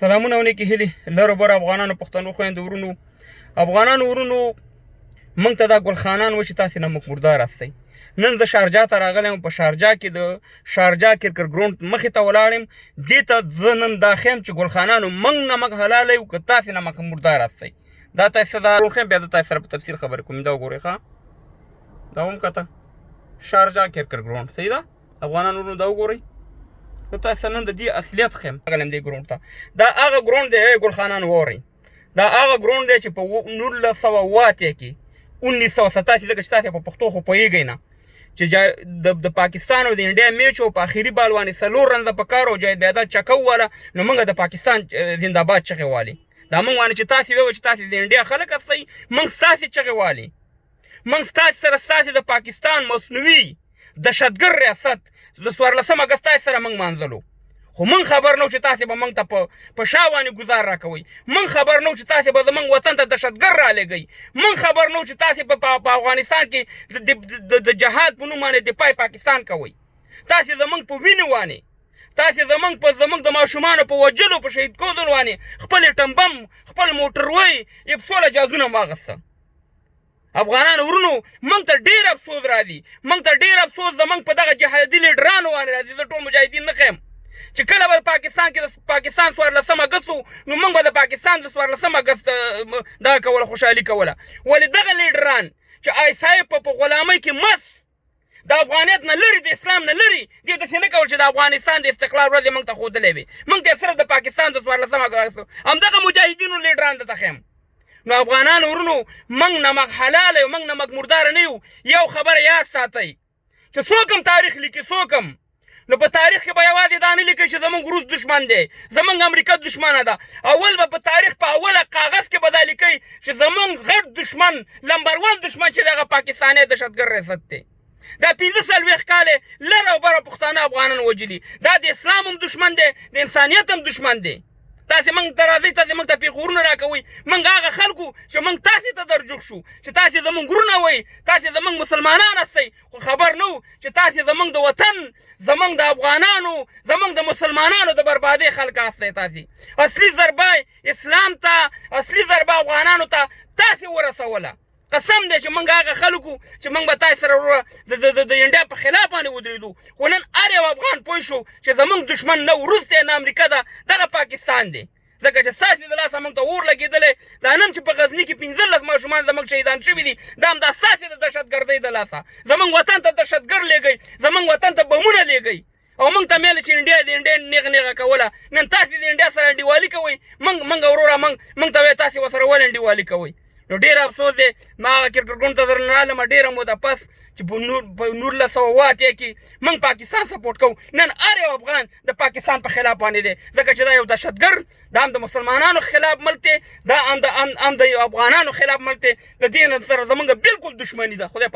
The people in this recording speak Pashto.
سلامونه او نیکې هیلې لرو بر افغانانو پښتنو خویندو ورونو افغانانو ورونو موږ ته دا ګلخانان و چې تاسې نه موږ مردار هستئ. نن زه شارجه ته راغلی یم. په شارجه کې د شارجه کرکټ ګراونډ مخې ته ولاړ یم. دې ته زه نن دا ښیم چې ګلخانانو موږ نه موږ حلاله یو که تاسې نه موږ مردار هستئ. دا تاسې ته دا ښیم، بیا زه تاسې سره په تفصیل خبرې کوم. دا وګورئ ښه، دا ومکته شارجه کرکټ ګراونډ صحیح ده. افغانانو ورونو دا وګورئ، زه تاسې نن د دې اصلیت ښیم. راغلی دې ګراونډ ته. دا هغه ګراونډ دی ګلخانانو واورئ، دا هغه ګراونډ دی چې په 1908 کې 1987 ځکه چې تاسې په پښتو خو پوهېږئ نه چې د پاکستان او د انډیا میچ و په آخري بال باندې 4 رنزه په کار او جاید بیادات چکه وواله، نو موږ د پاکستان زنده‌باد چغې والې. دا موږ وانه چې تاسې ووایو چې تاسې د انډیا خلک هستئ، موږ ستاسې چغې والې. موږ ستاسې سره ستاسې د پاکستان مصنوعي دهشتګرد ریاست د 14 اګست تاسې سره موږ مانځلو، خو موږ خبر نه و چې تاسې به موږ ته په شا باندې ګزار راکوئ. موږ خبر نه و چې تاسې به زموږ وطن ته دهشتګرد رالېږئ. موږ خبر نه و چې تاسې په افغانستان کې د جهاد په نوم باندې دفاع پاکستان کوئ. تاسې زموږ په وینې وانې، تاسې زموږ د ماشومانو په وژلو، په شهید کېدلو باندې خپل ټمبم، خپل موټروی یبسوله جازونه واغسته. افغانانو ورونو موږ ته ډېر افسوس راځي، موږ ته ډېر افسوس زموږ په دغه جهادي لیډرانو باندې راځي. زه ټول مجاهدین نه ښیم چې کله به پاکستان کې د پاکستان 14 اګست و، نو موږ به د پاکستان د 14 اګست دغه کوله، خوشحالي کوله. ولې دغه لیډران چې ایسای په غلامۍ کې مست، د افغانیت نه لرې، د اسلام نه لرې، دې داسې نه کول چې د افغانستان د استقلال ورځې موږ ته ښودلې وي. موږ ته صرف د پاکستان د 14 اګست همدغه مجاهدینو لیډران درته ښیم. نو افغانانو ورونو موږ نه موږ حلاله یو، موږ نه موږ مرداره نه یو. یو خبره یاد ساتئ چې څوک هم تاریخ لیکي، څوک هم، نو په تاریخ کې به یوازې دا نه لیکئ چې زموږ روس دشمن دی، زموږ امریکا دشمنه ده. اول به په تاریخ په اوله کاغذ کې به دا لیکئ چې زموږ غټ دشمن، نمبر 1 دشمن چې دغه پاکستانی دهشتګرد ریاست دی. دا 45 کاله لر او بر پښتانه افغانان وجلي. دا د اسلام هم دشمن دی، د انسانیت هم دشمن دی. تاسې موږ ته راځئ، تاسې موږ ته پیغورونه راکوئ. موږ هغه خلکو چې موږ تاسې ته درجوخ شو چې تاسې زموږ ورونه وئ، تاسې زموږ مسلمانان هستئ، خو خبر نه وو چې تاسې زموږ د وطن، زموږ د افغانانو، زموږ د مسلمانانو د بربادۍ خلک هستئ. تاسې اصلي ضربه اسلام ته، اصلي ضربه افغانانو ته تاسې ورسوله. قسم دی چې موږ هغه خلکو چې موږ به تاسې سره د انډیا په خلاف باندې ودرېدو، خو نن هر یو افغان پوه شو چې زموږ دشمن نه روس دی، نه امریکا ده، دغه پاکستان دی. ځکه چې ستاسې د لاسه موږ ته اور لګېدلی. دا نن چې په غزني کې 15 ماشومان زموږ شهیدان شوي دي، دا هم دا ستاسې د دهشتګردۍ د لاسه. زموږ وطن ته دهشتګرد لېږئ، زموږ وطن ته بمونه لېږئ، او موږ ته میله چې انډیا د انډیا نیغه نیغه کوله. نن تاسې د انډیا سره انډیوالي کوئ، موږ وروره موږ ته وایي تاسې ورسره ولې انډیوالي کوئ. نو ډېر افسوس دی. ما هغه کرکټ ګراونډ ته درنه رالم ډېره موده پس چې په 1908 کې موږ پاکستان سپورټ کوو. نن هر یو افغان د پاکستان په خلاف باندې دی، ځکه چې دا یو دهشتګرد، دا هم د مسلمانانو خلاف ملک دی، دا هم د افغانانو خلاف ملک دی. د دې سره زموږ بالکل دښمني ده. خدای